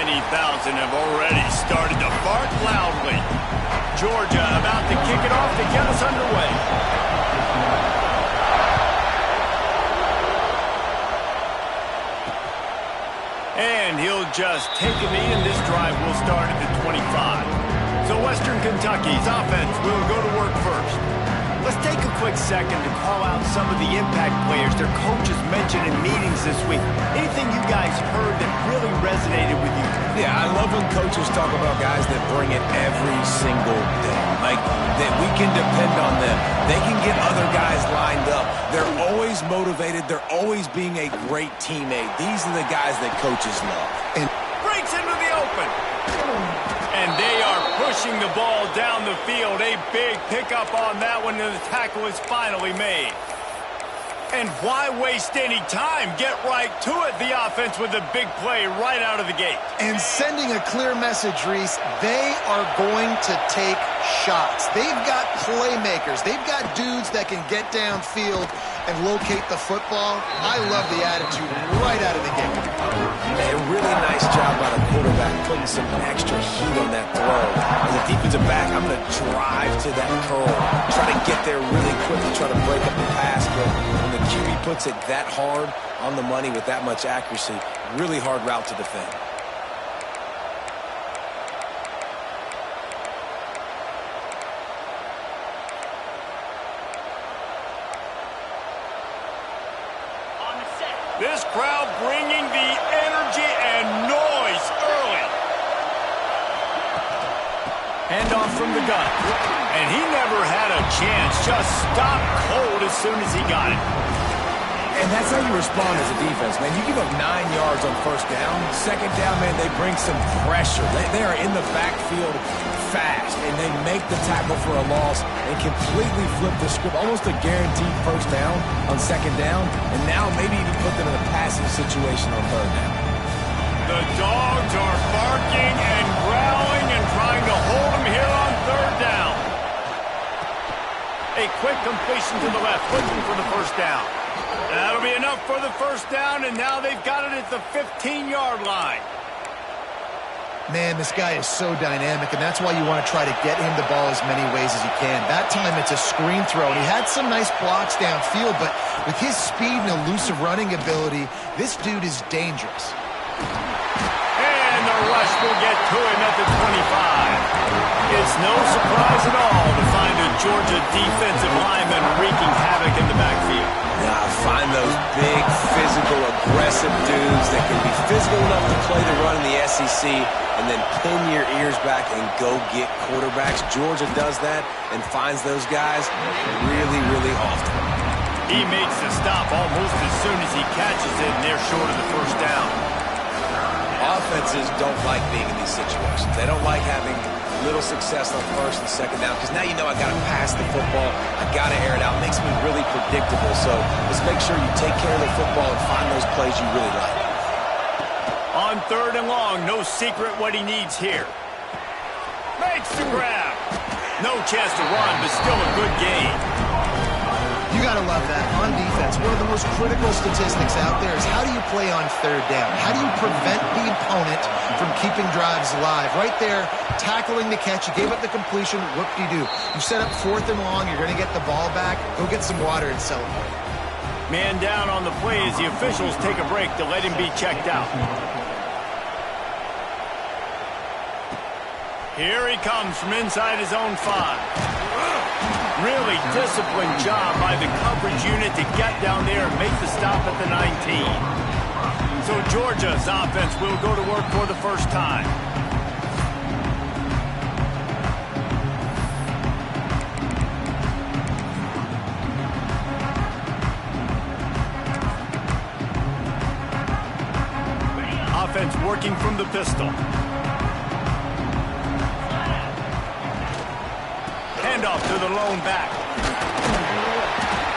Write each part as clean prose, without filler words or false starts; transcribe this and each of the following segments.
many thousand have already started to bark loudly. Georgia about to kick it off to get us underway. And he'll just take a knee, and this drive will start at the 25. So Western Kentucky's offense will go to work first. Let's take a quick second to call out some of the impact players their coaches mentioned in meetings this week. Anything you guys heard that really resonated with you? Yeah, I love when coaches talk about guys that bring it every single day. Like, that we can depend on them. They can get other guys lined up. They're always motivated. They're always being a great teammate. These are the guys that coaches love. And breaks into the open. And they are pushing the ball down the field. A big pickup on that one, and the tackle is finally made. And why waste any time? Get right to it, the offense, with a big play right out of the gate. And sending a clear message, Reese, they are going to take shots. They've got playmakers. They've got dudes that can get downfield and locate the football. I love the attitude right out of the gate. A really nice job by the quarterback putting some extra heat on that throw. As a defensive back, I'm going to drive to that curl. Try to get there really quickly, try to break up the pass, but when the QB puts it that hard on the money with that much accuracy, really hard route to defend. This crowd bringing the energy and noise early. Handoff from the gun. And he never had a chance. Just stopped cold as soon as he got it. And that's how you respond as a defense, man. You give up 9 yards on first down. Second down, man, they bring some pressure. They are in the backfield fast, and they make the tackle for a loss and completely flip the script. Almost a guaranteed first down on second down, and now maybe even put them in a passing situation on third down. The dogs are barking and growling and trying to hold him here on third down. A quick completion to the left, looking for the first down. That'll be enough for the first down, and now they've got it at the 15-yard line. Man, this guy is so dynamic, and that's why you want to try to get him the ball as many ways as you can. That time it's a screen throw, and he had some nice blocks downfield, but with his speed and elusive running ability, this dude is dangerous. And the rush will get to him at the 25. It's no surprise at all to find a Georgia defensive lineman wreaking havoc in the backfield. Nah, find those big, physical, aggressive dudes that can be physical enough to play the run in the SEC and then pin your ears back and go get quarterbacks. Georgia does that and finds those guys really, really often. He makes the stop almost as soon as he catches it, and they're short of the first down. Offenses don't like being in these situations. They don't like having little success on first and second down, because now you know I got to pass the football, I got to air it out. It makes me really predictable. So let's make sure you take care of the football and find those plays you really like. On third and long, no secret what he needs here. Makes the grab. No chance to run, but still a good game. You got to love that. On defense, one of the most critical statistics out there is how do you play on third down? How do you prevent the opponent from keeping drives alive? Right there, tackling the catch. You gave up the completion. What do? You set up fourth and long. You're going to get the ball back. Go get some water and celebrate. Man down on the play as the officials take a break to let him be checked out. Here he comes from inside his own 5. Really disciplined job by the coverage unit to get down there and make the stop at the 19. So Georgia's offense will go to work for the first time. Offense working from the pistol. Handoff to the lone back.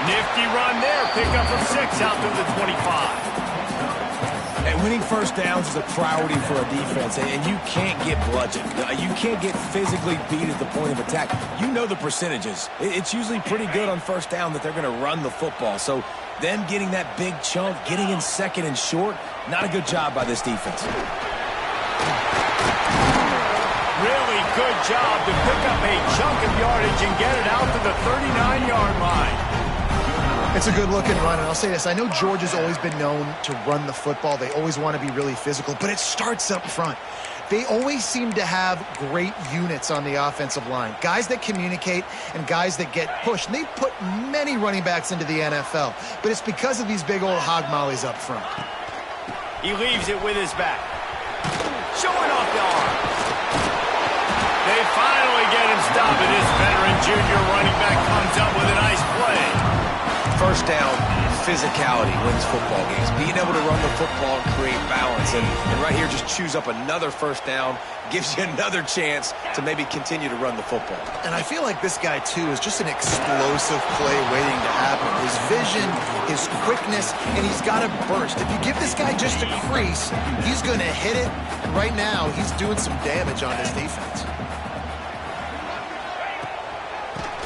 Nifty run there. Pickup of 6 out to the 25. And winning first downs is a priority for a defense, and you can't get bludgeoned. You can't get physically beat at the point of attack. You know the percentages. It's usually pretty good on first down that they're going to run the football. So them getting that big chunk, getting in second and short, not a good job by this defense. Really good job to pick up a chunk of yardage and get it out to the 39-yard line. It's a good-looking run, and I'll say this. I know Georgia's always been known to run the football. They always want to be really physical, but it starts up front. They always seem to have great units on the offensive line, guys that communicate and guys that get pushed. And they've put many running backs into the NFL, but it's because of these big old hog mollies up front. He leaves it with his back. Showing off the arms. They finally get him stopped, and this veteran junior running back comes up with a nice play. First down, physicality wins football games. Being able to run the football and create balance. And right here, just choose up another first down, gives you another chance to maybe continue to run the football. And I feel like this guy, too, is just an explosive play waiting to happen. His vision, his quickness, and he's got a burst. If you give this guy just a crease, he's going to hit it. And right now, he's doing some damage on his defense.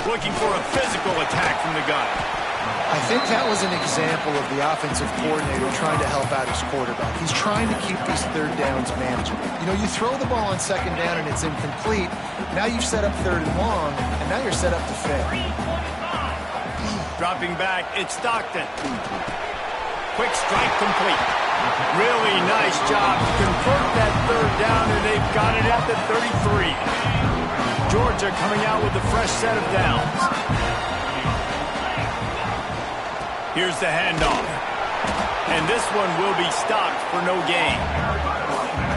Looking for a physical attack from the gun. I think that was an example of the offensive coordinator trying to help out his quarterback. He's trying to keep these third downs manageable. You know, you throw the ball on second down and it's incomplete. Now you've set up third and long, and now you're set up to fail. Dropping back, it's Stockton. Quick strike complete. Really nice job to convert that third down, and they've got it at the 33. Georgia coming out with a fresh set of downs. Here's the handoff. And this one will be stopped for no gain.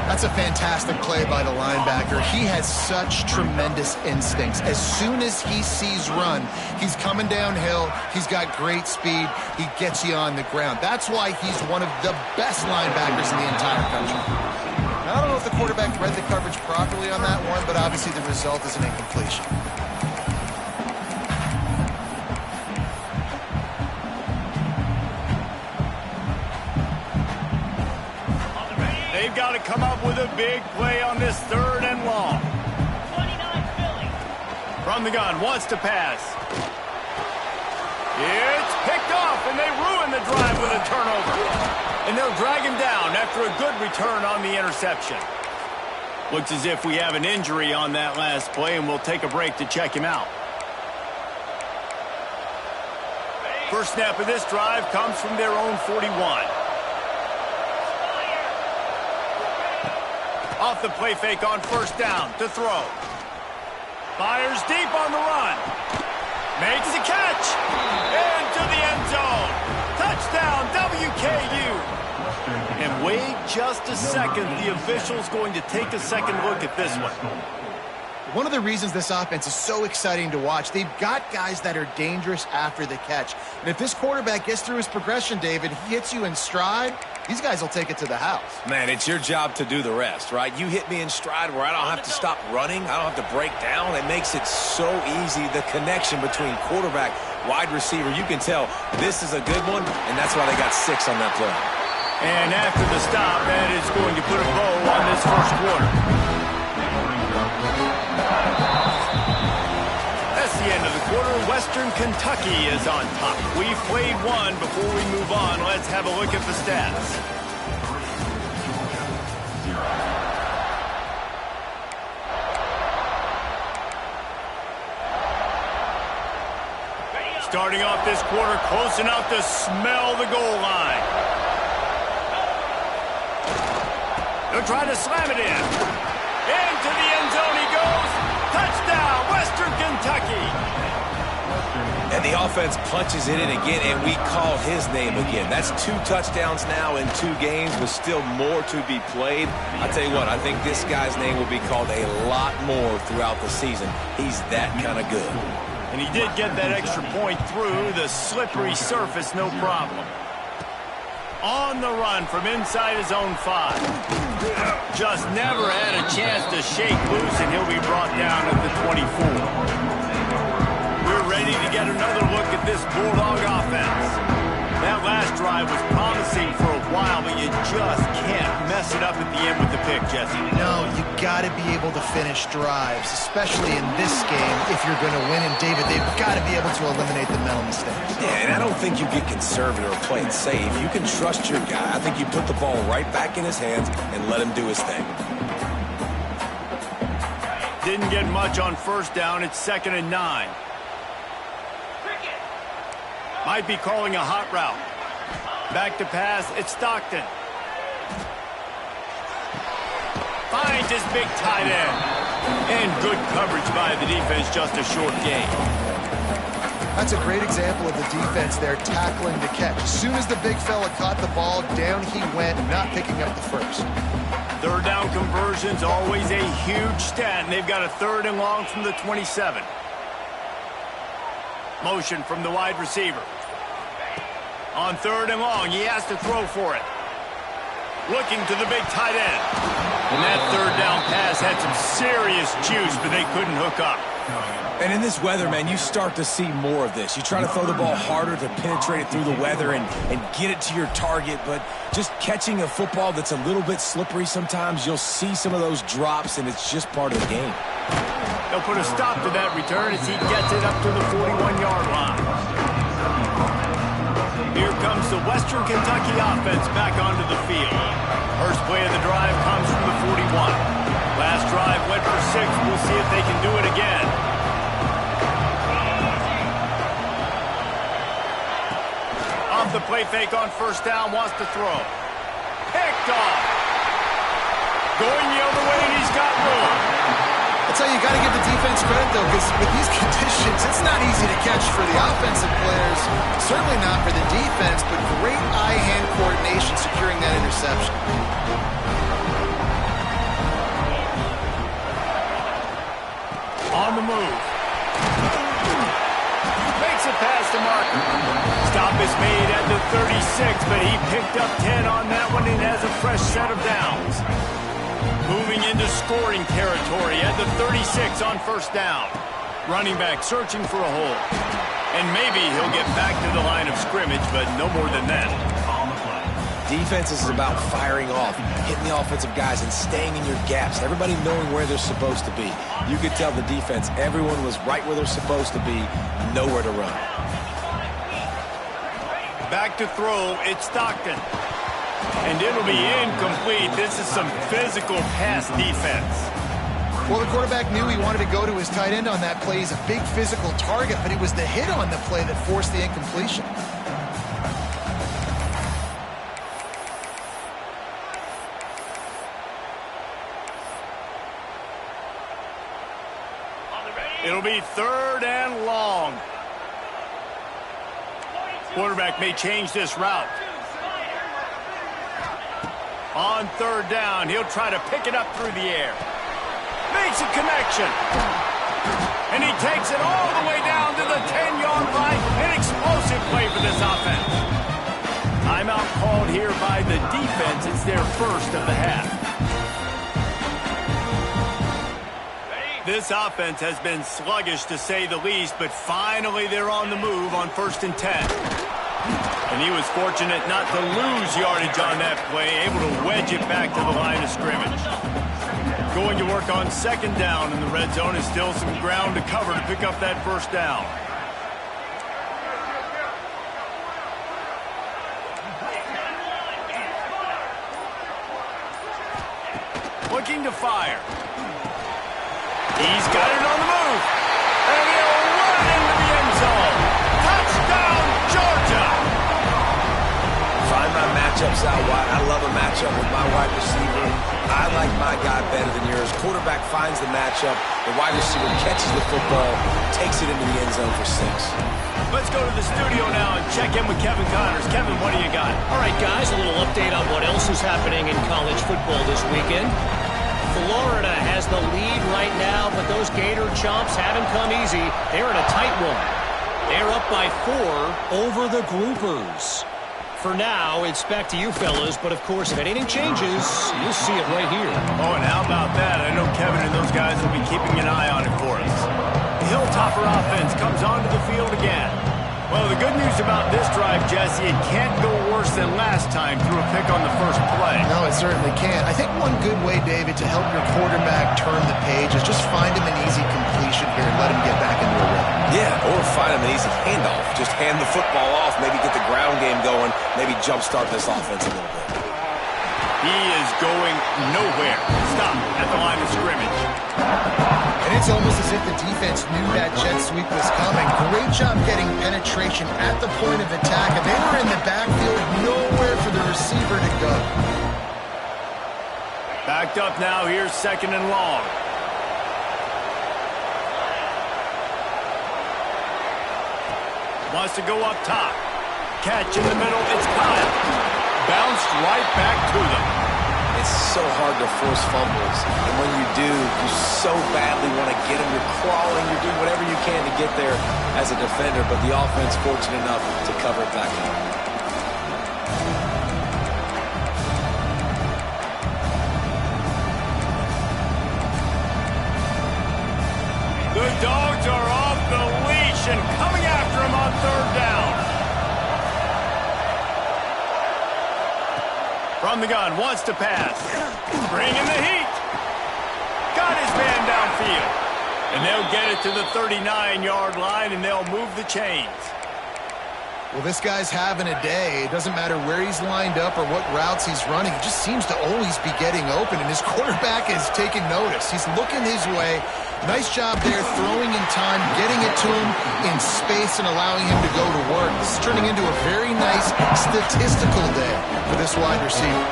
That's a fantastic play by the linebacker. He has such tremendous instincts. As soon as he sees run, he's coming downhill. He's got great speed. He gets you on the ground. That's why he's one of the best linebackers in the entire country. Now, I don't know if the quarterback read the coverage properly on that one, but obviously the result is an incompletion. They've got to come up with a big play on this third and long. 29 Philly. From the gun, wants to pass. It's picked off, and they ruin the drive with a turnover. And they'll drag him down after a good return on the interception. Looks as if we have an injury on that last play, and we'll take a break to check him out. First snap of this drive comes from their own 41. Off the play fake on first down to throw. Fires deep on the run. Makes the catch. Into the end zone. Touchdown, WKU. And wait just a second. The official's going to take a second look at this one. One of the reasons this offense is so exciting to watch, they've got guys that are dangerous after the catch. And if this quarterback gets through his progression, David, he hits you in stride, these guys will take it to the house. Man, it's your job to do the rest, right? You hit me in stride where I don't have to stop running. I don't have to break down. It makes it so easy, the connection between quarterback, wide receiver. You can tell this is a good one, and that's why they got 6 on that play. And after the stop, that is going to put a bow on this first quarter. That's the end of the quarter. Western Kentucky is on top. We've played one. Before we move on, let's have a look at the stats. Starting off this quarter, close enough to smell the goal line. They'll try to slam it in. Into the end zone he goes. Touchdown, Western Kentucky. And the offense punches it in again, and we call his name again. That's 2 touchdowns now in 2 games, with still more to be played. I tell you what, I think this guy's name will be called a lot more throughout the season. He's that kind of good. And he did get that extra point through the slippery surface, no problem. On the run from inside his own 5. Just never had a chance to shake loose, and he'll be brought down at the 24. We're ready to get another look at this Bulldog offense. That last drive was promising for a while, but you just can't mess it up at the end with the pick, Jesse. No, you got to be able to finish drives, especially in this game if you're going to win. And, David, they've got to be able to eliminate the mental mistakes. Yeah, and I don't think you get conservative or play it safe. You can trust your guy. I think you put the ball right back in his hands and let him do his thing. Didn't get much on first down. It's 2nd and 9. Might be calling a hot route. Back to pass. It's Stockton. Finds his big tight end. And good coverage by the defense, just a short gain. That's a great example of the defense there tackling the catch. As soon as the big fella caught the ball, down he went, not picking up the first. Third down conversion's always a huge stat, and they've got a 3rd and long from the 27. Motion from the wide receiver. On 3rd and long, he has to throw for it. Looking to the big tight end. And that 3rd down pass had some serious juice, but they couldn't hook up. And in this weather, man, you start to see more of this. You try to throw the ball harder to penetrate it through the weather and get it to your target, but just catching a football that's a little bit slippery sometimes, you'll see some of those drops, and it's just part of the game. They'll put a stop to that return as he gets it up to the 41-yard line. Here comes the Western Kentucky offense back onto the field. First play of the drive comes from the 41. Last drive went for 6. We'll see if they can do it again. Off the play fake on first down, wants to throw. Picked off. Going the other way, and he's got room. That's how you got to give the defense credit, though, because with these conditions, it's not easy to catch for the offensive players. Certainly not for the defense, but great eye-hand coordination securing that interception. On the move. Makes it past the marker. Stop is made at the 36, but he picked up 10 on that one and has a fresh set of downs. Moving into scoring territory at the 36 on first down. Running back searching for a hole. And maybe he'll get back to the line of scrimmage, but no more than that. Defense is about firing off, hitting the offensive guys, and staying in your gaps. Everybody knowing where they're supposed to be. You could tell the defense, everyone was right where they're supposed to be, nowhere to run. Back to throw, it's Stockton. And it'll be incomplete. This is some physical pass defense. Well, the quarterback knew he wanted to go to his tight end on that play. He's a big physical target, but it was the hit on the play that forced the incompletion. It'll be 3rd and long. Quarterback may change this route. On 3rd down, he'll try to pick it up through the air. Makes a connection. And he takes it all the way down to the 10-yard line. An explosive play for this offense. Timeout called here by the defense. It's their first of the half. This offense has been sluggish, to say the least, but finally they're on the move on 1st and 10. And he was fortunate not to lose yardage on that play, able to wedge it back to the line of scrimmage. Going to work on 2nd down in the red zone is still some ground to cover to pick up that first down. Looking to fire. He's got it on the move. And he'll run into the end zone. Touchdown, Georgia. Find my matchups out wide. I love a matchup with my wide receiver. I like my guy better than yours. Quarterback finds the matchup. The wide receiver catches the football, takes it into the end zone for 6. Let's go to the studio now and check in with Kevin Connors. Kevin, what do you got? All right, guys, a little update on what else is happening in college football this weekend. Florida has the lead right now, but those Gator Chomps haven't come easy. They're in a tight one. They're up by 4 over the Groupers. For now, it's back to you fellas, but of course, if anything changes, you'll see it right here. Oh, and how about that? I know Kevin and those guys will be keeping an eye on it for us. The Hilltopper offense comes onto the field again. Well, the good news about this drive, Jesse, it can't go worse than last time through a pick on the first play. No, it certainly can't. I think one good way, David, to help your quarterback turn the page is just find him an easy completion here and let him get back into a rhythm. Yeah, or find him an easy handoff. Just hand the football off, maybe get the ground game going, maybe jumpstart this offense a little bit. He is going nowhere. Stop at the line of scrimmage. And it's almost as if the defense knew that jet sweep was coming. Great job getting penetration at the point of attack. And they were in the backfield, nowhere for the receiver to go. Backed up now, here's 2nd and long. Wants to go up top. Catch in the middle, it's Kyle. Bounced right back to them. It's so hard to force fumbles, and when you do, you so badly want to get them. You're crawling, you're doing whatever you can to get there as a defender, but the offense fortunate enough to cover it back up. The Dogs are off the leash and coming after him on 3rd down. From the gun, wants to pass. Bringing the heat. Got his man downfield. And they'll get it to the 39-yard line, and they'll move the chains. Well, this guy's having a day. It doesn't matter where he's lined up or what routes he's running. He just seems to always be getting open, and his quarterback is taking notice. He's looking his way. Nice job there, throwing in time, getting it to him in space and allowing him to go to work. This is turning into a very nice statistical day for this wide receiver.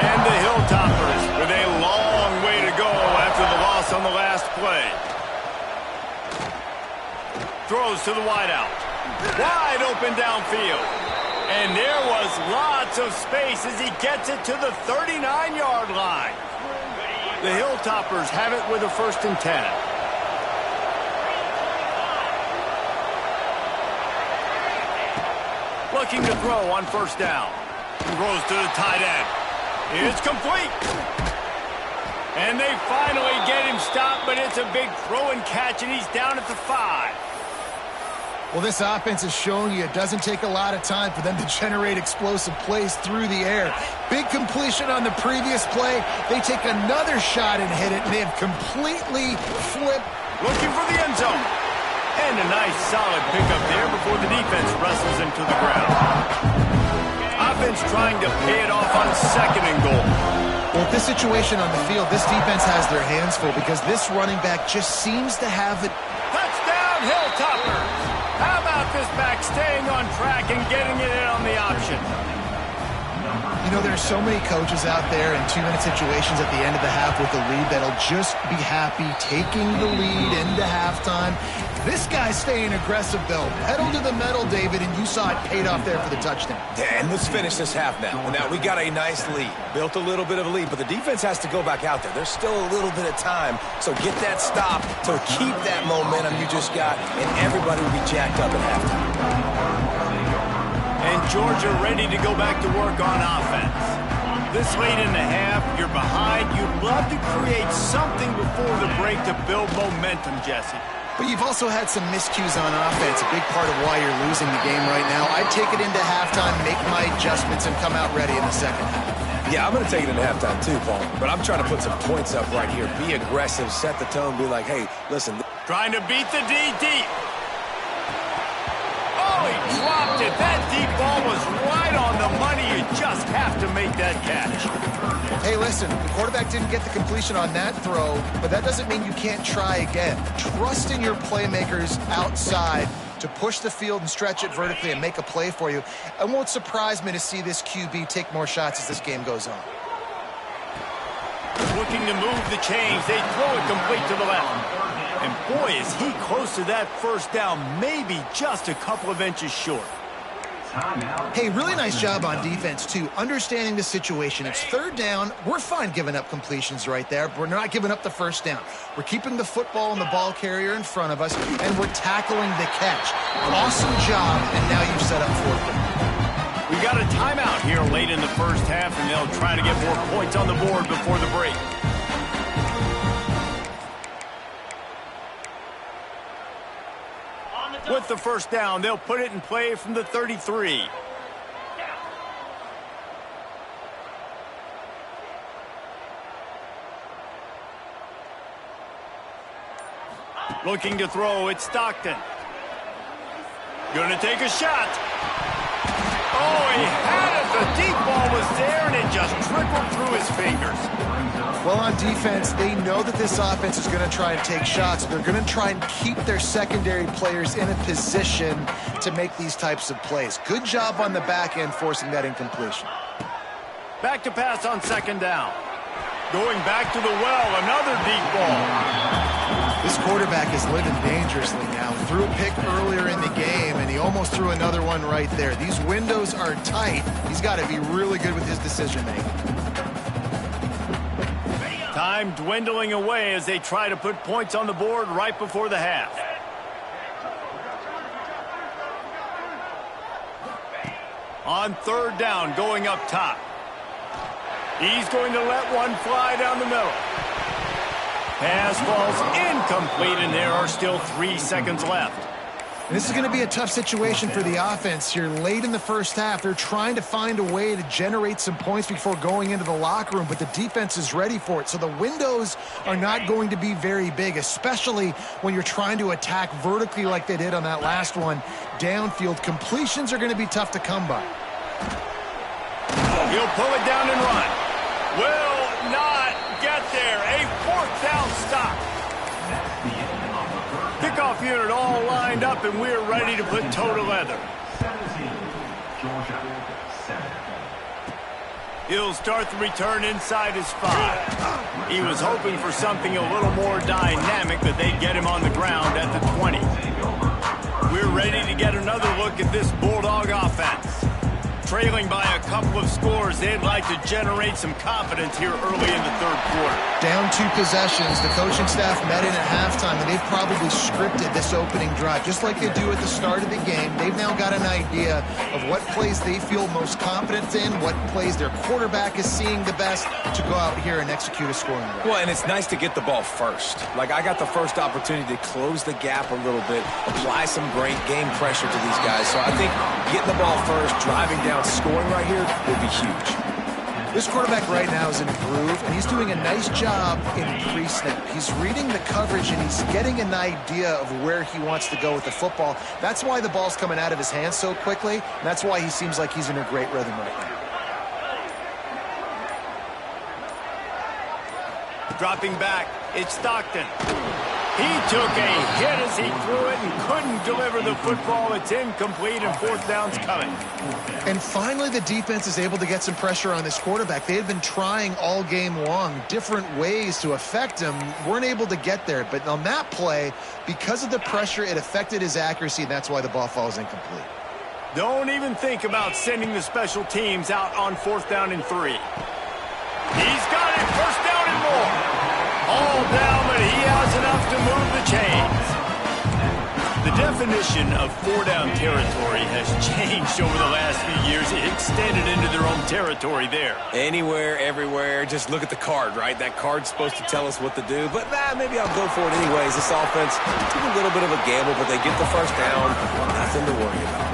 And the Hilltoppers with a long way to go after the loss on the last play. Throws to the wideout. Wide open downfield. And there was lots of space as he gets it to the 39-yard line. The Hilltoppers have it with a 1st and 10. Looking to throw on 1st down. Throws to the tight end. It's complete. And they finally get him stopped, but it's a big throw and catch, and he's down at the 5. Well, this offense is showing you it doesn't take a lot of time for them to generate explosive plays through the air. Big completion on the previous play. They take another shot and hit it, and they have completely flipped. Looking for the end zone. And a nice solid pickup there before the defense wrestles him to the ground. Offense trying to pay it off on 2nd and goal. Well, with this situation on the field, this defense has their hands full because this running back just seems to have it. Touchdown, Hilltoppers! How about this back staying on track and getting it in on the option? You know, there's so many coaches out there in 2-minute situations at the end of the half with the lead that'll just be happy taking the lead into halftime. This guy's staying aggressive, though. Pedal to the metal, David, and you saw it paid off there for the touchdown. And let's finish this half now. Now, we got a nice lead. Built a little bit of a lead, but the defense has to go back out there. There's still a little bit of time, so get that stop to keep that momentum you just got, and everybody will be jacked up at halftime. And Georgia ready to go back to work on offense. This late in the half, you're behind. You'd love to create something before the break to build momentum, Jesse. But you've also had some miscues on offense, a big part of why you're losing the game right now. I'd take it into halftime, make my adjustments, and come out ready in the 2nd half. Yeah, I'm going to take it into halftime too, Paul. But I'm trying to put some points up right here. Be aggressive, set the tone, be like, hey, listen. Trying to beat the D deep. Oh, he dropped it. That deep ball was right on the money. You just have to make that catch. Hey, listen, the quarterback didn't get the completion on that throw, but that doesn't mean you can't try again. Trust in your playmakers outside to push the field and stretch it vertically and make a play for you. It won't surprise me to see this QB take more shots as this game goes on. Looking to move the chains. They throw it complete to the left. And boy, is he close to that 1st down, maybe just a couple of inches short. Hey, really nice job on defense, too, understanding the situation. It's 3rd down. We're fine giving up completions right there. We're not giving up the 1st down. We're keeping the football and the ball carrier in front of us, and we're tackling the catch. Awesome job, and now you've set up 4th down. We got a timeout here late in the 1st half, and they'll try to get more points on the board before the break. With the 1st down, they'll put it in play from the 33. Looking to throw, it's Stockton. Gonna take a shot. Oh, he had it. The deep ball was there, and it just trickled through his his fingers. Well, on defense, they know that this offense is going to try and take shots. They're going to try and keep their secondary players in a position to make these types of plays. Good job on the back end forcing that incompletion. Back to pass on second down. Going back to the well, another deep ball. This quarterback is living dangerously now. Threw a pick earlier in the game, and he almost threw another one right there. These windows are tight. He's got to be really good with his decision-making. Time dwindling away as they try to put points on the board right before the half. On third down, going up top. He's going to let one fly down the middle. Pass falls incomplete, and there are still 3 seconds left. And this is going to be a tough situation for the offense here. Late in the first half, they're trying to find a way to generate some points before going into the locker room, but the defense is ready for it. So the windows are not going to be very big, especially when you're trying to attack vertically like they did on that last one. Downfield completions are going to be tough to come by. He'll pull it down and run. Will not get there. A fourth down stop. Kickoff unit all lined up, and we're ready to put toe to leather. He'll start the return inside his 5. He was hoping for something a little more dynamic, but they'd get him on the ground at the 20. We're ready to get another look at this Bulldog offense. Trailing by a couple of scores, they'd like to generate some confidence here early in the third quarter. Down 2 possessions. The coaching staff met in at halftime, and they've probably scripted this opening drive. Just like they do at the start of the game, they've now got an idea of what plays they feel most confident in, what plays their quarterback is seeing the best to go out here and execute a scoring drive. Well, and it's nice to get the ball first. Like, I got the first opportunity to close the gap a little bit, apply some great game pressure to these guys. So I think getting the ball first, driving down, scoring right here would be huge. This quarterback right now is in a groove, and he's doing a nice job in pre-snap. He's reading the coverage, and he's getting an idea of where he wants to go with the football. That's why the ball's coming out of his hands so quickly, and that's why he seems like he's in a great rhythm right now. Dropping back, it's Stockton. He took a hit as he threw it and couldn't deliver the football. It's incomplete, and fourth down's coming. And finally, the defense is able to get some pressure on this quarterback. They had been trying all game long different ways to affect him. Weren't able to get there. But on that play, because of the pressure, it affected his accuracy, and that's why the ball falls incomplete. Don't even think about sending the special teams out on fourth down and 3. He's got it, first down and more. All down, but he has enough to move the chains. The definition of 4-down territory has changed over the last few years. It extended into their own territory there. Anywhere, everywhere, just look at the card, right? That card's supposed to tell us what to do, but maybe I'll go for it anyways. This offense took a little bit of a gamble, but they get the first down. Nothing to worry about.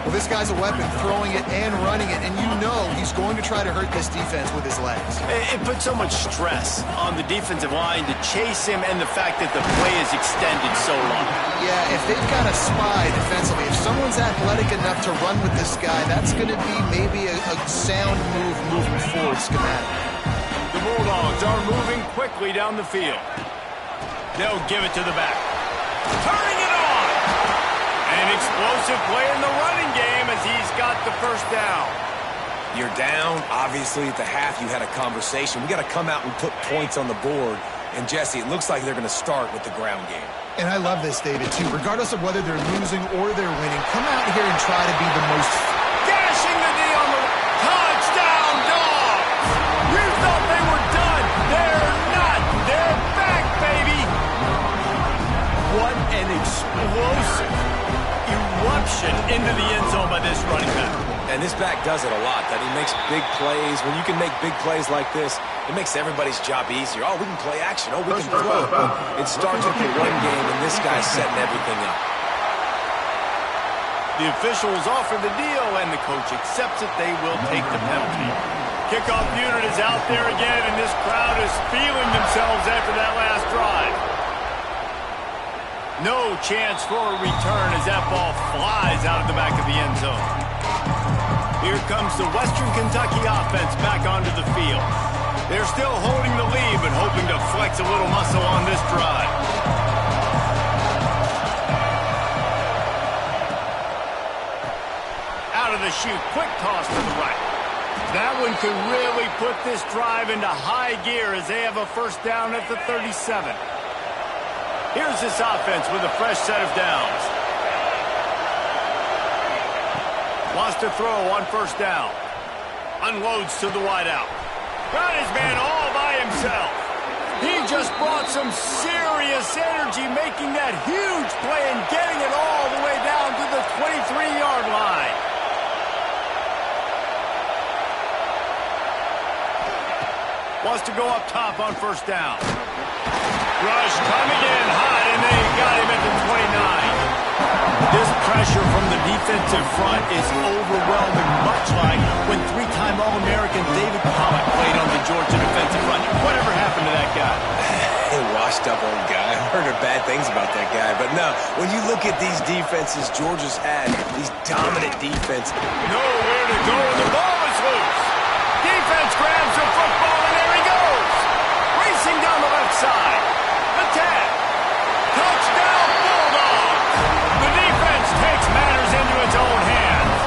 Well, this guy's a weapon, throwing it and running it, and you know he's going to try to hurt this defense with his legs. It puts so much stress on the defensive line to chase him, and the fact that the play is extended so long. Yeah, if they've got a spy defensively, if someone's athletic enough to run with this guy, that's going to be maybe a sound move moving forward schematic. The Bulldogs are moving quickly down the field. They'll give it to the back. Turning it on! An explosive play in the running game as he's got the first down. You're down. Obviously, at the half, you had a conversation. We got to come out and put points on the board. And, Jesse, it looks like they're going to start with the ground game. And I love this, David, too. Regardless of whether they're losing or they're winning, come out here and try to be the most... Gashing the knee on the touchdown, Dogs! You thought they were done. They're not. They're back, baby. What an explosive eruption into the end zone by this running back. And this back does it a lot, that he makes big plays. When you can make big plays like this, it makes everybody's job easier. Oh, we can play action. Oh, we can throw. It starts with the run game, and this guy's setting everything up. The officials offer the deal, and the coach accepts it. They will take the penalty. Kickoff unit is out there again, and this crowd is feeling themselves after that last drive. No chance for a return as that ball flies out of the back of the end zone. Here comes the Western Kentucky offense back onto the field. They're still holding the lead, but hoping to flex a little muscle on this drive. Out of the chute, quick toss to the right. That one could really put this drive into high gear as they have a first down at the 37. Here's this offense with a fresh set of downs. Wants to throw on first down. Unloads to the wideout. Got his man all by himself. He just brought some serious energy, making that huge play and getting it all the way down to the 23-yard line. Wants to go up top on first down. Rush coming in hot, and they got him at the 29. This pressure from the defensive front is overwhelming, much like when three-time All-American David Pollock played on the Georgia defensive front. Whatever happened to that guy? A washed-up old guy. I've heard bad things about that guy. But no, when you look at these defenses Georgia's had, these dominant defense. Nowhere to go, and the ball is loose. Defense grabs the football, and there he goes. Racing down the left side. Attack. Touchdown, Bulldogs. The defense takes matters into its own hands.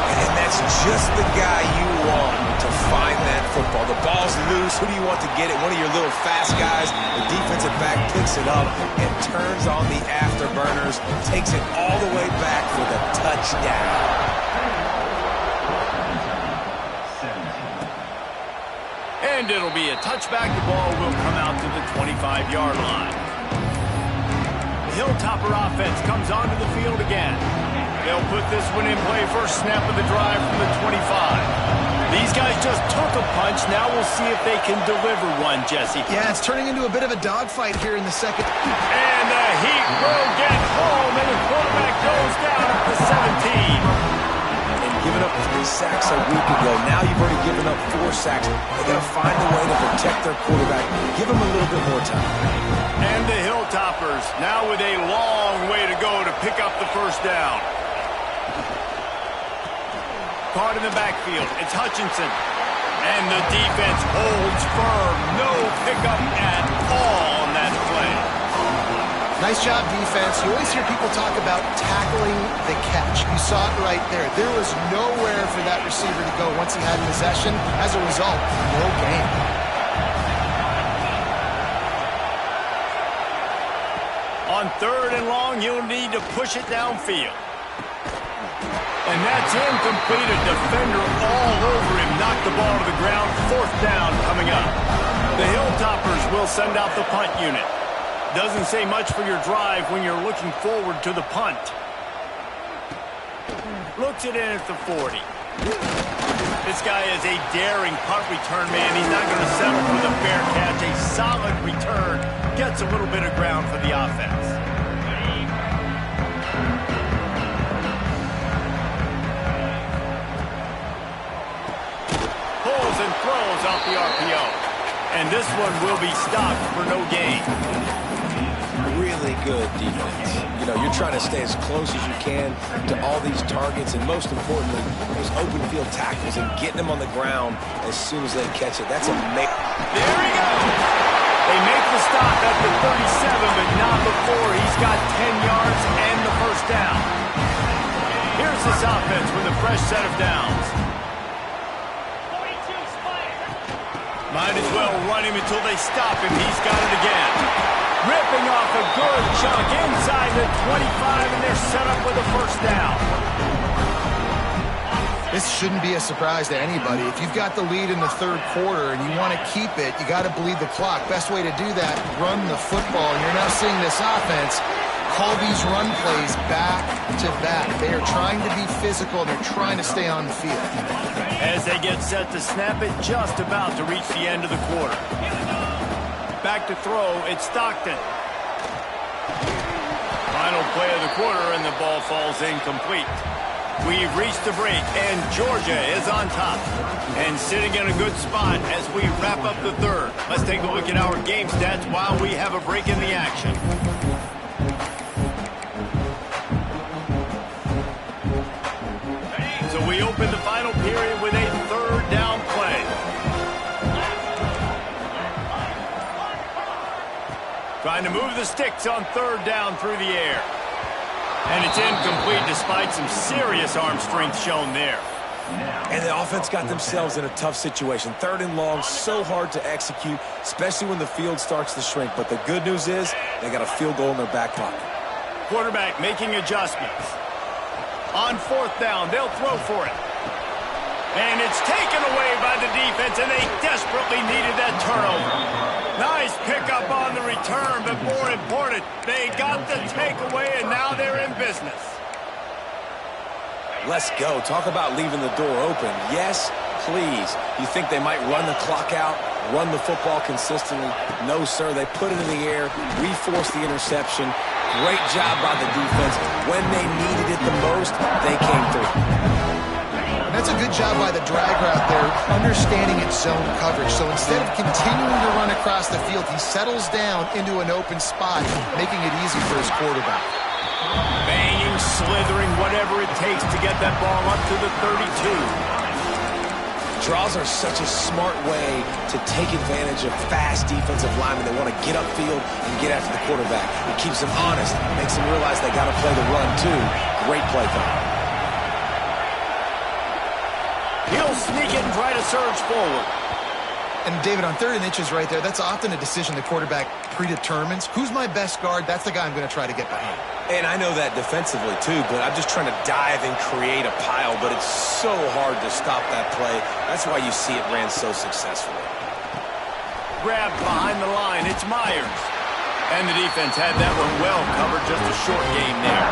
And that's just the guy you want to find that football. The ball's loose. Who do you want to get it? One of your little fast guys. The defensive back picks it up and turns on the afterburners, takes it all the way back for the touchdown. And it'll be a touchback. The ball will come out to the 25-yard line. The Hilltopper offense comes onto the field again. They'll put this one in play first snap of the drive from the 25. These guys just took a punch. Now we'll see if they can deliver one, Jesse. Yeah, it's turning into a bit of a dogfight here in the second. And the Heat will get home, and the quarterback goes down at the 17. Giving up 3 sacks a week ago. Now you've already given up 4 sacks. They got to find a way to protect their quarterback. Give him a little bit more time. And the Hilltoppers now with a long way to go to pick up the first down. Caught in the backfield. It's Hutchinson. And the defense holds firm. No pickup at all on that play. Nice job, defense. You always hear people talk about tackling the catch. You saw it right there. There was nowhere for that receiver to go once he had possession. As a result, no gain. On third and long, you'll need to push it downfield. And that's incomplete. A defender all over him. Knocked the ball to the ground. Fourth down coming up. The Hilltoppers will send out the punt unit. Doesn't say much for your drive when you're looking forward to the punt. Looks it in at the 40. This guy is a daring punt return man. He's not going to settle for the fair catch. A solid return. Gets a little bit of ground for the offense. Pulls and throws off the RPO. And this one will be stopped for no gain. Really good defense. You know, you're trying to stay as close as you can to all these targets, and most importantly, those open field tackles and getting them on the ground as soon as they catch it. That's amazing. There he goes. They make the stop at the 37, but not before he's got 10 yards and the first down. Here's this offense with a fresh set of downs. 42 spike. Might as well run him until they stop him. He's got it again. Ripping off a good chunk inside the 25, and they're set up with a first down. This shouldn't be a surprise to anybody. If you've got the lead in the third quarter and you want to keep it, you got to bleed the clock. Best way to do that, run the football. And you're now seeing this offense call these run plays back to back. They are trying to be physical. They're trying to stay on the field. As they get set to snap it, just about to reach the end of the quarter. Back to throw, it's Stockton. Final play of the quarter, and the ball falls incomplete. We've reached the break, and Georgia is on top. And sitting in a good spot as we wrap up the third. Let's take a look at our game stats while we have a break in the action. So open the final period with a third down play. Trying to move the sticks on third down through the air. And it's incomplete despite some serious arm strength shown there. And the offense got themselves in a tough situation. Third and long, so hard to execute, especially when the field starts to shrink. But the good news is they got a field goal in their back pocket. Quarterback making adjustments. On fourth down, they'll throw for it. And it's taken away by the defense, and they desperately needed that turnover. Nice pickup on the return, but more important, they got the takeaway, and now they're in business. Let's go. Talk about leaving the door open. Yes, please. You think they might run the clock out, run the football consistently? No, sir. They put it in the air. We forced the interception. Great job by the defense. When they needed it the most, they came through. And that's a good job by the drag route there, understanding its zone coverage. So instead of continuing to run across the field, he settles down into an open spot, making it easy for his quarterback. Banging, slithering, whatever it takes to get that ball up to the 32. Draws are such a smart way to take advantage of fast defensive linemen. They want to get upfield and get after the quarterback. It keeps them honest, makes them realize they got to play the run too. Great play call. He'll sneak it and try to surge forward. And David, on 3rd and inches right there, that's often a decision the quarterback predetermines. Who's my best guard? That's the guy I'm going to try to get behind. And I know that defensively too, but I'm just trying to dive and create a pile, but it's so hard to stop that play. That's why you see it ran so successfully. Grabbed behind the line, it's Myers. And the defense had that one well covered, just a short game there.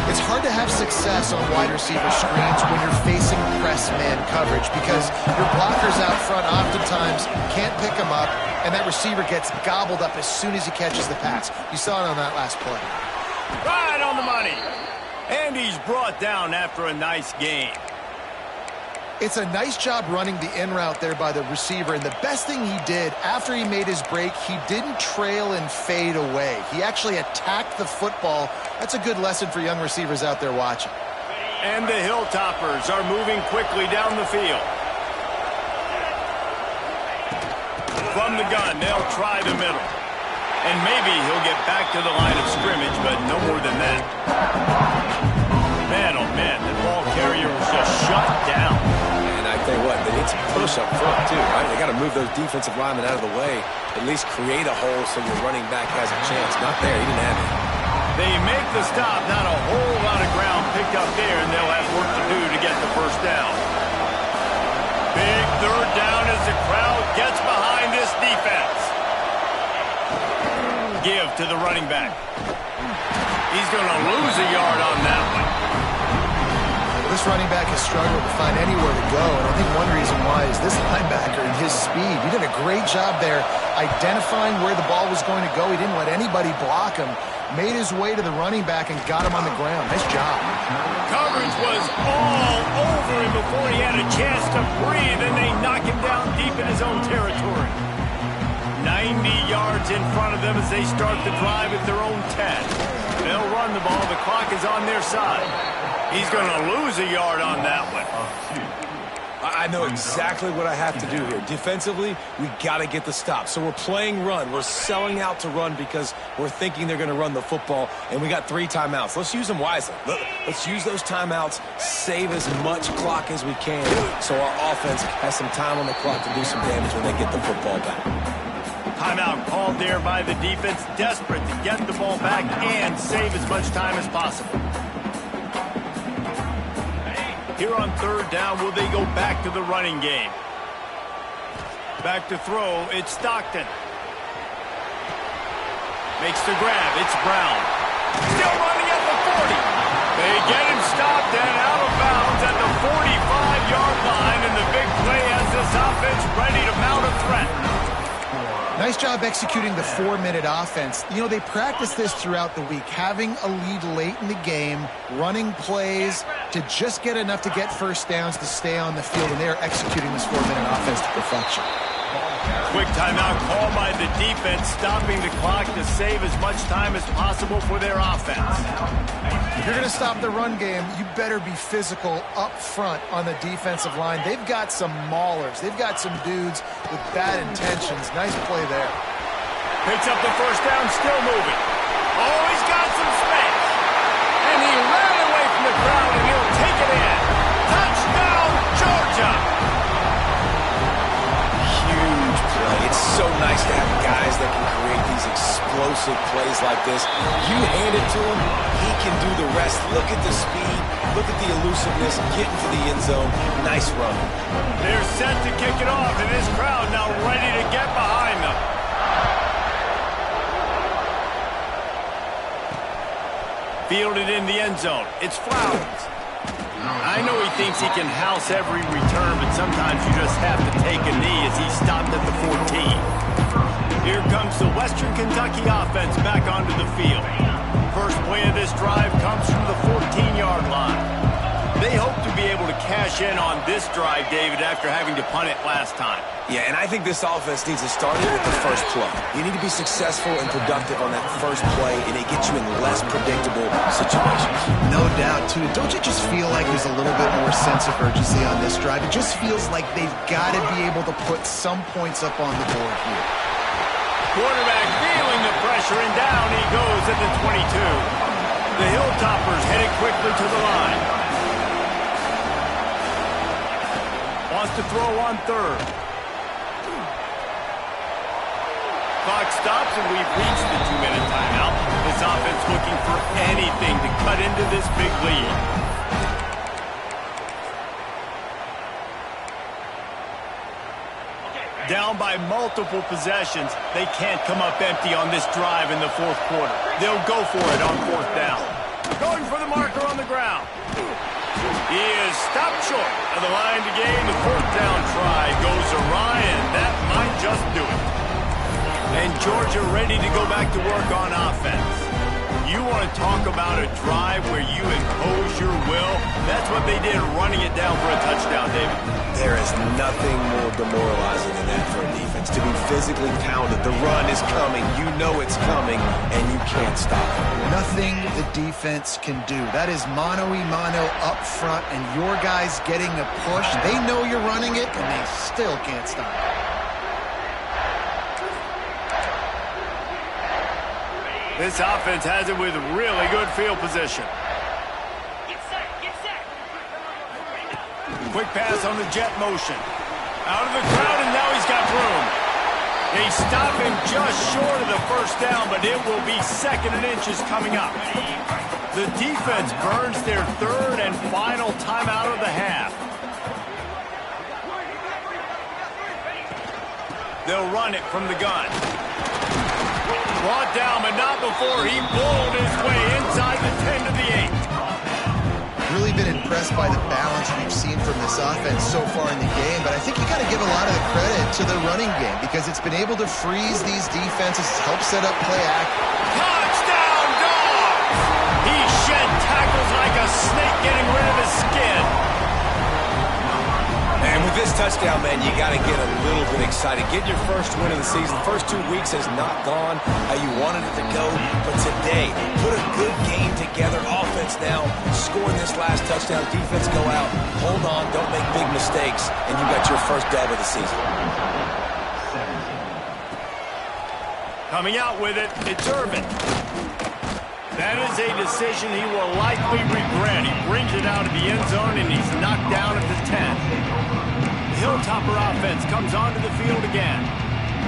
It's hard to have success on wide receiver screens when you're facing press man coverage because your blockers out front oftentimes can't pick them up, and that receiver gets gobbled up as soon as he catches the pass. You saw it on that last play. Right on the money. And he's brought down after a nice game. It's a nice job running the in route there by the receiver, and the best thing he did after he made his break, he didn't trail and fade away. He actually attacked the football. That's a good lesson for young receivers out there watching. And the Hilltoppers are moving quickly down the field. From the gun, they'll try the middle. And maybe he'll get back to the line of scrimmage, but no more than that. Man, oh man, the ball carrier was just shut down. And I tell you what, they need some push up front too, right? They got to move those defensive linemen out of the way, at least create a hole so your running back has a chance. Not there, he didn't have it. They make the stop, not a whole lot of ground picked up there, and they'll have work to do to get the first down. Big third down as the crowd gets behind this defense. Give to the running back. He's going to lose a yard on that one. This running back has struggled to find anywhere to go, and I think one reason why is this linebacker and his speed. He did a great job there identifying where the ball was going to go. He didn't let anybody block him. Made his way to the running back and got him on the ground. Nice job. Coverage was all over him before he had a chance to breathe, and they knock him down deep in his own territory. 90 yards in front of them as they start the drive at their own 10. They'll run the ball. The clock is on their side. He's going to lose a yard on that one. I know exactly what I have to do here. Defensively, we got to get the stop. So we're playing run. We're selling out to run because we're thinking they're going to run the football, and we got 3 timeouts. Let's use them wisely. Let's use those timeouts, save as much clock as we can so our offense has some time on the clock to do some damage when they get the football back. Timeout called there by the defense, desperate to get the ball back and save as much time as possible. Here on third down, will they go back to the running game? Back to throw, it's Stockton. Makes the grab, it's Brown. Still running at the 40. They get him stopped and out of bounds at the 45-yard line, and the big play has this offense ready to mount a threat. Nice job executing the 4-minute offense. You know, they practice this throughout the week, having a lead late in the game, running plays, to just get enough to get first downs to stay on the field, and they are executing this 4-minute offense to perfection. Quick timeout called by the defense, stopping the clock to save as much time as possible for their offense. If you're going to stop the run game, you better be physical up front on the defensive line. They've got some maulers. They've got some dudes with bad intentions. Nice play there. Picks up the first down, still moving. Oh, he's got some space. And he ran away from the crowd, and he'll take it in. Touchdown, Georgia! Huge play. It's so nice to have guys that can create these explosive plays like this. You hand it to him, he can do the rest. Look at the speed. Look at the elusiveness. Get into the end zone. Nice run. They're set to kick it off, and this crowd now ready to get behind them. Fielded in the end zone. It's Flowers. I know he thinks he can house every return, but sometimes you just have to take a knee as he stopped at the 14. Here comes the Western Kentucky offense back onto the field. First play of this drive comes from the 14-yard line. They hope to be able to cash in on this drive, David, after having to punt it last time. Yeah, and I think this offense needs to start with the first play. You need to be successful and productive on that first play, and it gets you in less predictable situations. No doubt, too. Don't you just feel like there's a little bit more sense of urgency on this drive? It just feels like they've got to be able to put some points up on the board here. Quarterback feeling the pressure, and down he goes at the 22. The Hilltoppers headed quickly to the line. Wants to throw on third. Clock stops, and we've reached the 2-minute timeout. This offense looking for anything to cut into this big lead. Down by multiple possessions, they can't come up empty on this drive in the fourth quarter. They'll go for it on fourth down. Going for the marker on the ground. He is stopped short of the line to gain. The fourth down try goes awry, and that might just do it. And Georgia ready to go back to work on offense. You want to talk about a drive where you impose your will? That's what they did, running it down for a touchdown, David. There is nothing more demoralizing than that for a defense, to be physically pounded. The run is coming. You know it's coming, and you can't stop it. Nothing the defense can do. That is mano-a-mano up front, and your guys getting a push. They know you're running it, and they still can't stop it. This offense has it with really good field position. Get set, get set. Quick pass on the jet motion. Out of the crowd, and now he's got room. They stop him just short of the first down, but it will be second and inches coming up. The defense burns their third and final timeout of the half. They'll run it from the gun. Brought down, but not before he bowled his way inside the 10 to the 8. Really been impressed by the balance we've seen from this offense so far in the game, but I think you got to give a lot of the credit to the running game because it's been able to freeze these defenses, help set up play action. Touchdown, Dogs! He shed tackles like a snake getting rid of his skin. And with this touchdown, man, you got to get a little bit excited. Getting your first win of the season. First 2 weeks has not gone how you wanted it to go. But today, put a good game together. Offense now scoring this last touchdown. Defense go out. Hold on. Don't make big mistakes. And you got your first dub of the season. Coming out with it, it's Irvin. That is a decision he will likely regret. He brings it out of the end zone, and he's knocked down at the 10. The Hilltopper offense comes onto the field again.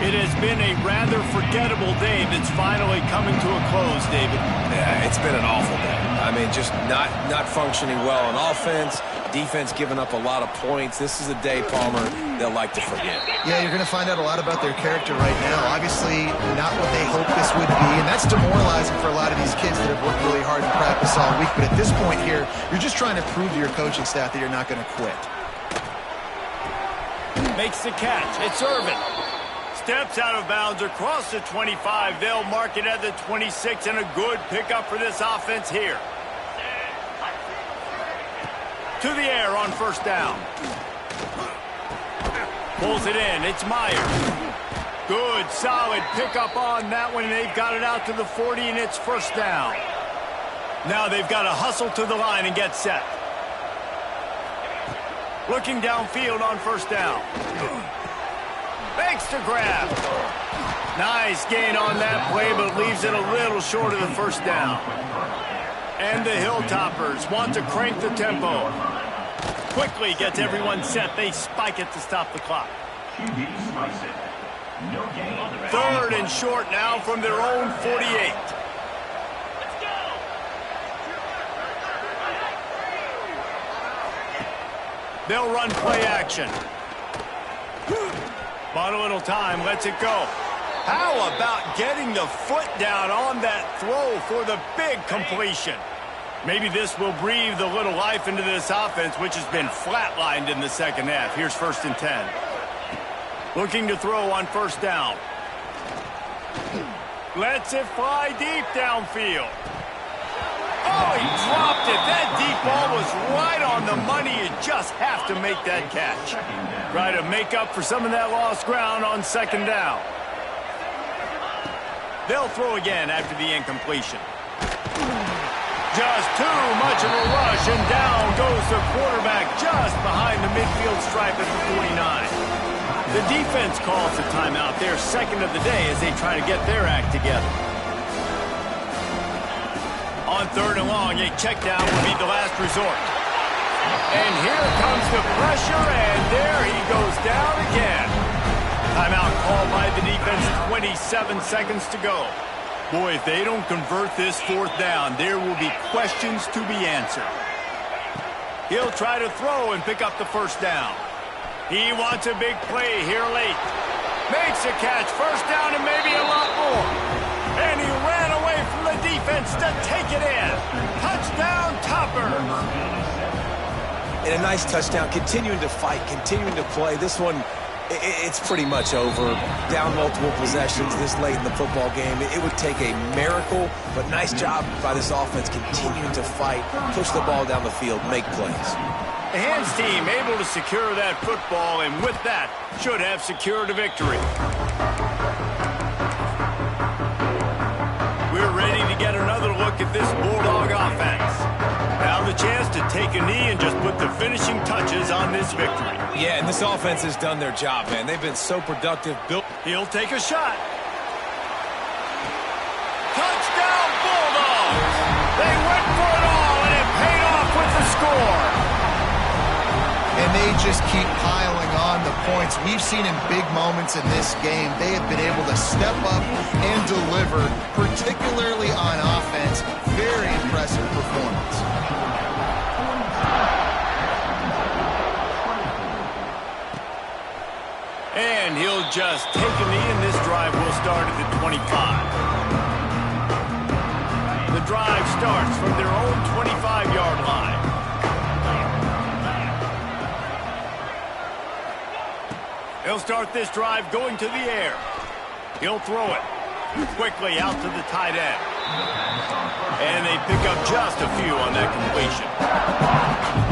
It has been a rather forgettable day that's finally coming to a close, David. Yeah, it's been an awful day. I mean, just not functioning well on offense. Defense giving up a lot of points. This is a day, Palmer, they'll like to forget. Yeah, you're going to find out a lot about their character right now. Obviously, not what they hoped this would be, and that's demoralizing for a lot of these kids that have worked really hard in practice all week. But at this point here, you're just trying to prove to your coaching staff that you're not going to quit. Makes the catch. It's Irvin. Steps out of bounds across the 25. They'll mark it at the 26, and a good pickup for this offense here. To the air on first down. Pulls it in. It's Myers. Good, solid pickup on that one. They've got it out to the 40, and it's first down. Now they've got to hustle to the line and get set. Looking downfield on first down. Makes the grab. Nice gain on that play, but leaves it a little short of the first down. And the Hilltoppers want to crank the tempo. Quickly gets everyone set. They spike it to stop the clock. Third and short now from their own 48. They'll run play action. Bought a little time, lets it go. How about getting the foot down on that throw for the big completion? Maybe this will breathe a little life into this offense, which has been flatlined in the second half. Here's first and 10. Looking to throw on first down. Lets it fly deep downfield. Oh, he dropped it. That deep ball was right on the money. You just have to make that catch. Try to make up for some of that lost ground on second down. They'll throw again after the incompletion. Just too much of a rush, and down goes the quarterback just behind the midfield stripe at the 49. The defense calls the timeout, their second of the day, as they try to get their act together. On third and long, a check down will be the last resort. And here comes the pressure, and there he goes down again. Timeout called by the defense, 27 seconds to go. Boy, if they don't convert this fourth down, there will be questions to be answered. He'll try to throw and pick up the first down. He wants a big play here late. Makes a catch, first down, and maybe a lot more. And he ran away from the defense to take it in. Touchdown, Toppers. And a nice touchdown, continuing to fight, continuing to play. This one, it's pretty much over. Down multiple possessions this late in the football game. It would take a miracle, but nice job by this offense continuing to fight, push the ball down the field, make plays. The hands team able to secure that football, and with that, should have secured a victory. We're ready to get another look at this Bulldog offense. Now the chance to take a knee and just put the finishing touches on this victory. Yeah, and this offense has done their job, man. They've been so productive. He'll take a shot. Touchdown, Bulldogs! They went for it all, and it paid off with the score. And they just keep piling on the points. We've seen in big moments in this game, they have been able to step up and deliver, particularly on offense. Very impressive performance. And he'll just take a knee, and this drive will start at the 25. The drive starts from their own 25-yard line. He'll start this drive going to the air. He'll throw it quickly out to the tight end. And they pick up just a few on that completion.